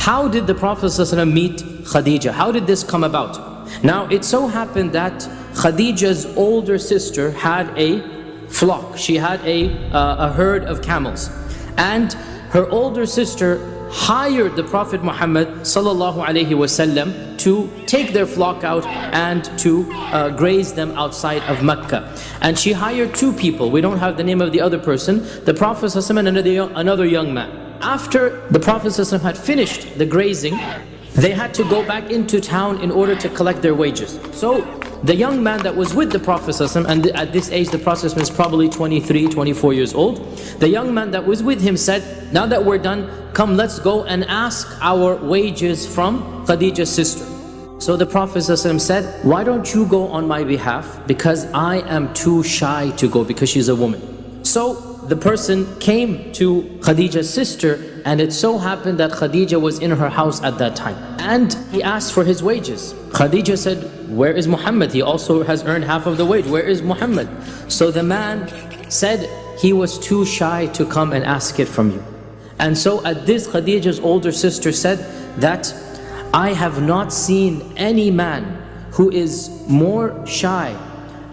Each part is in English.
how did the Prophet ﷺ meet Khadijah? How did this come about? Now it so happened that Khadijah's older sister had a flock. She had a herd of camels. And her older sister hired the Prophet Muhammad ﷺ to take their flock out and to graze them outside of Mecca. And she hired two people. We don't have the name of the other person. The Prophet ﷺ and another young man. After the Prophet ﷺ had finished the grazing, they had to go back into town in order to collect their wages. So the young man that was with the Prophet ﷺ, and at this age the Prophet ﷺ is probably 23, 24 years old. The young man that was with him said, now that we're done, come let's go and ask our wages from Khadijah's sister. So the Prophet ﷺ said, why don't you go on my behalf, because I am too shy to go, because she's a woman. So the person came to Khadijah's sister, and it so happened that Khadijah was in her house at that time. And he asked for his wages. Khadijah said, where is Muhammad? He also has earned half of the wage. Where is Muhammad? So the man said he was too shy to come and ask it from you. And so at this, Khadijah's older sister said that I have not seen any man who is more shy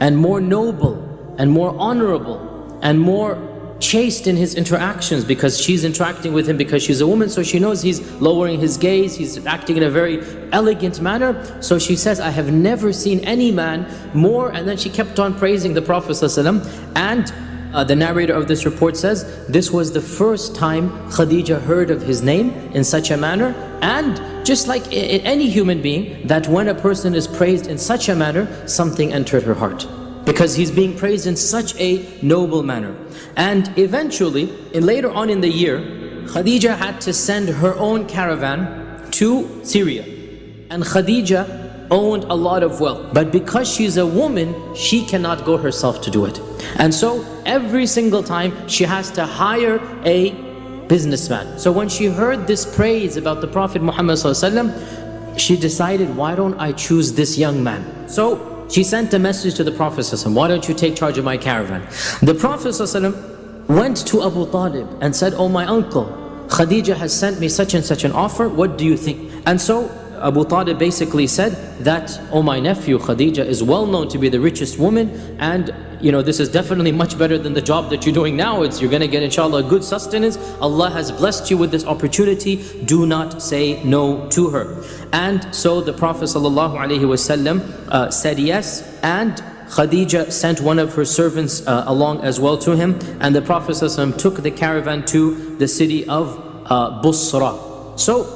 and more noble and more honorable and more chaste in his interactions, because she's interacting with him because she's a woman, so she knows he's lowering his gaze, he's acting in a very elegant manner. So she says, I have never seen any man more, and then she kept on praising the Prophet ﷺ. And the narrator of this report says, this was the first time Khadijah heard of his name in such a manner. And just like in any human being, that when a person is praised in such a manner, something entered her heart, because he's being praised in such a noble manner. And eventually, later on in the year, Khadijah had to send her own caravan to Syria. And Khadijah owned a lot of wealth, but because she's a woman, she cannot go herself to do it. And so every single time she has to hire a businessman. So when she heard this praise about the Prophet Muhammad ﷺ, she decided, why don't I choose this young man? So she sent a message to the Prophet ﷺ, why don't you take charge of my caravan? The Prophet ﷺ went to Abu Talib and said, oh my uncle, Khadijah has sent me such and such an offer, what do you think? And so Abu Talib basically said that, oh my nephew, Khadijah is well known to be the richest woman, and this is definitely much better than the job that you're doing now. You're going to get inshallah a good sustenance. Allah has blessed you with this opportunity. Do not say no to her. And so the Prophet ﷺ said yes, and Khadijah sent one of her servants along as well to him, and the Prophet ﷺ took the caravan to the city of Busra. So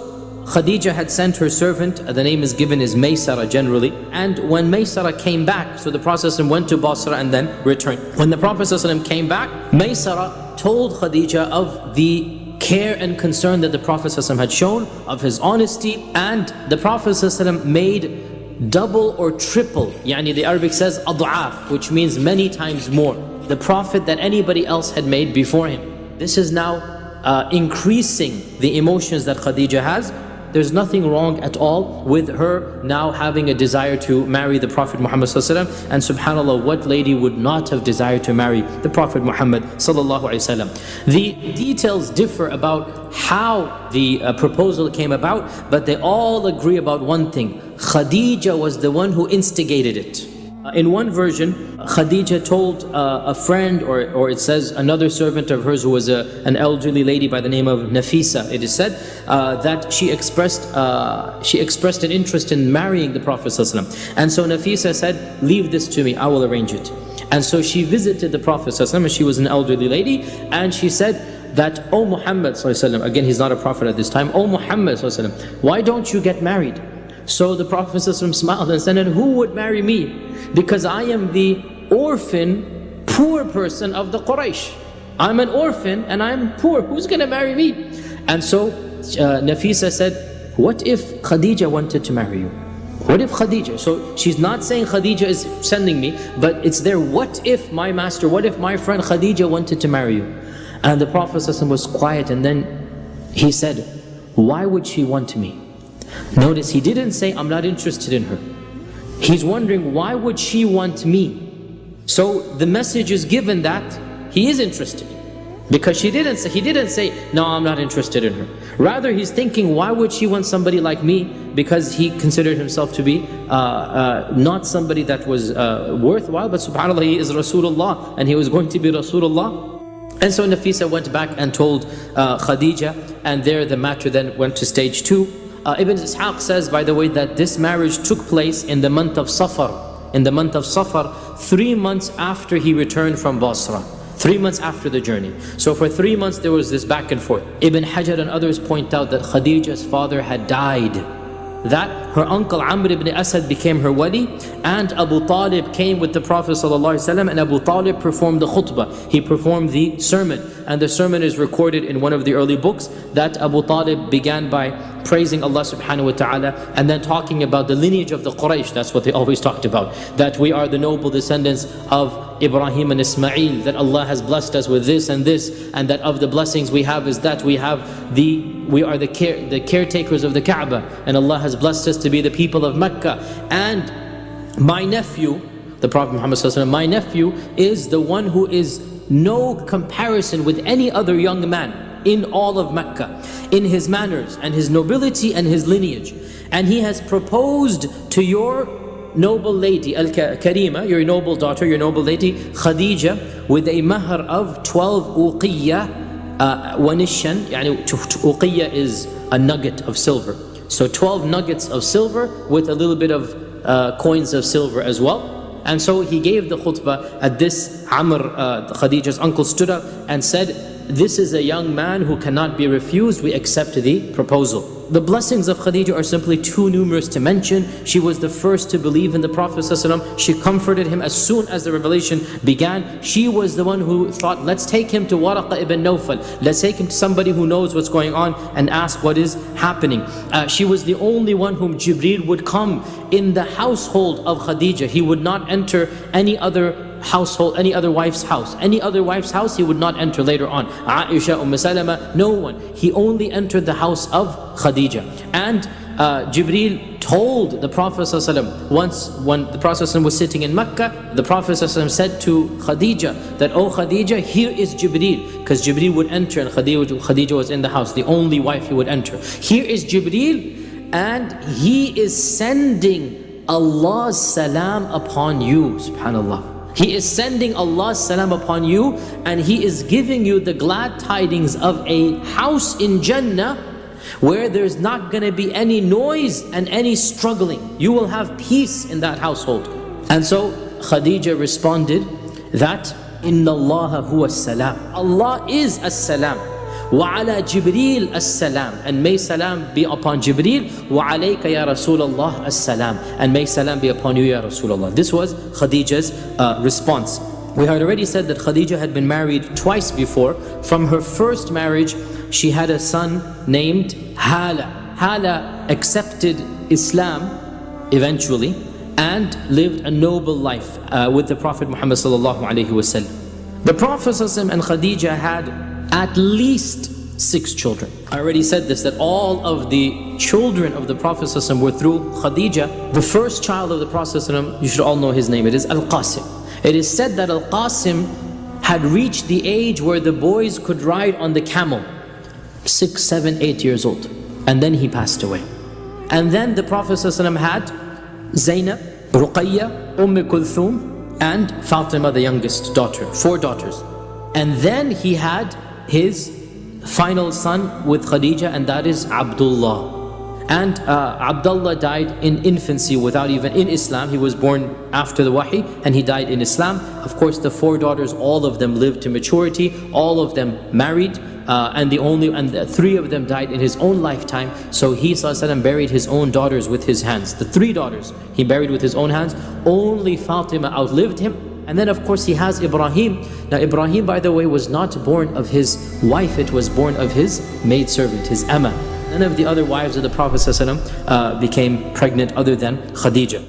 Khadijah had sent her servant, the name is given is Maysara generally, and when Maysara came back, so the Prophet went to Basra and then returned. When the Prophet came back, Maysara told Khadijah of the care and concern that the Prophet had shown, of his honesty, and the Prophet made double or triple, the Arabic says ad'af, which means many times more, the Prophet that anybody else had made before him. This is now increasing the emotions that Khadijah has. There's nothing wrong at all with her now having a desire to marry the Prophet Muhammad ﷺ. And subhanAllah, what lady would not have desired to marry the Prophet Muhammad ﷺ? The details differ about how the proposal came about, but they all agree about one thing. Khadijah was the one who instigated it. In one version, Khadijah told a friend, or it says another servant of hers who was an elderly lady by the name of Nafisa, it is said that she expressed an interest in marrying the Prophet ﷺ. And so Nafisa said, leave this to me, I will arrange it. And so she visited the Prophet ﷺ, and she was an elderly lady, and she said that, oh Muhammad ﷺ, again he's not a prophet at this time, oh Muhammad ﷺ, why don't you get married? So the Prophet ﷺ smiled and said, and who would marry me? Because I am the orphan, poor person of the Quraysh. I'm an orphan and I'm poor. Who's going to marry me? And so Nafisa said, what if Khadijah wanted to marry you? What if Khadijah? So she's not saying Khadijah is sending me, but it's there, what if my master, what if my friend Khadijah wanted to marry you? And the Prophet ﷺ was quiet, and then he said, why would she want me? Notice he didn't say, I'm not interested in her. He's wondering, why would she want me? So the message is given that he is interested, because he didn't say, no, I'm not interested in her. Rather, he's thinking, why would she want somebody like me? Because he considered himself to be not somebody that was worthwhile, but subhanAllah, he is Rasulullah, and he was going to be Rasulullah. And so Nafisa went back and told Khadijah, and there the matter then went to stage 2. Ibn Ishaq says, by the way, that this marriage took place in the month of Safar. In the month of Safar, 3 months after he returned from Basra. 3 months after the journey. So for 3 months there was this back and forth. Ibn Hajar and others point out that Khadijah's father had died. That her uncle Amr ibn Asad became her wali, and Abu Talib came with the Prophet ﷺ, and Abu Talib performed the khutbah. He performed the sermon, and the sermon is recorded in one of the early books, that Abu Talib began by praising Allah subhanahu wa ta'ala, and then talking about the lineage of the Quraysh. That's what they always talked about, that we are the noble descendants of Ibrahim and Ismail, that Allah has blessed us with this, and that of the blessings we have is that we are the caretakers of the Kaaba, and Allah has blessed us to be the people of Mecca. And my nephew, the Prophet Muhammad ﷺ, my nephew is the one who is no comparison with any other young man in all of Mecca, in his manners and his nobility and his lineage. And he has proposed to your noble lady, Al-Karima, your noble daughter, your noble lady, Khadijah, with a mahr of 12 uqiyya, wanishan, uqiyya is a nugget of silver. So 12 nuggets of silver with a little bit of coins of silver as well. And so he gave the khutbah. At this, Amr, Khadijah's uncle, stood up and said, this is a young man who cannot be refused, we accept the proposal. The blessings of Khadijah are simply too numerous to mention. She was the first to believe in the Prophet ﷺ. She comforted him as soon as the revelation began. She was the one who thought, let's take him to Waraqa ibn Nawfal. Let's take him to somebody who knows what's going on and ask what is happening. She was the only one whom Jibreel would come in the household of Khadijah. He would not enter any other household, any other wife's house. Any other wife's house he would not enter later on. Aisha, Salama, no one. He only entered the house of Khadijah. And Jibreel told the Prophet ﷺ, once when the Prophet ﷺ was sitting in Mecca, the Prophet ﷺ said to Khadijah that, oh Khadijah, here is Jibreel. Because Jibreel would enter and Khadijah was in the house, the only wife he would enter. Here is Jibreel, and he is sending Allah's salam upon you, subhanAllah. He is sending Allah's salam upon you, and He is giving you the glad tidings of a house in Jannah where there's not going to be any noise and any struggling. You will have peace in that household. And so Khadijah responded that, Inna Allaha huwa as-salam. Allah is as-salam. Wa ala Jibreel as-salam. And may salam be upon Jibreel. Wa alayka ya Rasulullah as-salam. And may salam be upon you ya Rasulullah. This was Khadijah's response. We had already said that Khadijah had been married twice before. From her first marriage, she had a son named Hala. Hala accepted Islam eventually and lived a noble life with the Prophet Muhammad sallallahu alaihi wasallam. The Prophet ﷺ and Khadijah had at least 6 children. I already said this, that all of the children of the Prophet ﷺ were through Khadijah. The first child of the Prophet ﷺ, you should all know his name, it is Al-Qasim. It is said that Al-Qasim had reached the age where the boys could ride on the camel, 6, 7, 8 years old. And then he passed away. And then the Prophet ﷺ had Zainab, Ruqayya, Kulthum, and Fatima, the youngest daughter, 4 daughters. And then he had his final son with Khadijah, and that is Abdullah. And Abdullah died in infancy without even in Islam. He was born after the Wahy and he died in Islam. Of course, the 4 daughters, all of them lived to maturity, all of them married, and the 3 of them died in his own lifetime. So he ﷺ buried his own daughters with his hands. The 3 daughters he buried with his own hands. Only Fatima outlived him. And then of course he has Ibrahim. Now Ibrahim, by the way, was not born of his wife, it was born of his maidservant, his Amma. None of the other wives of the Prophet ﷺ became pregnant other than Khadijah.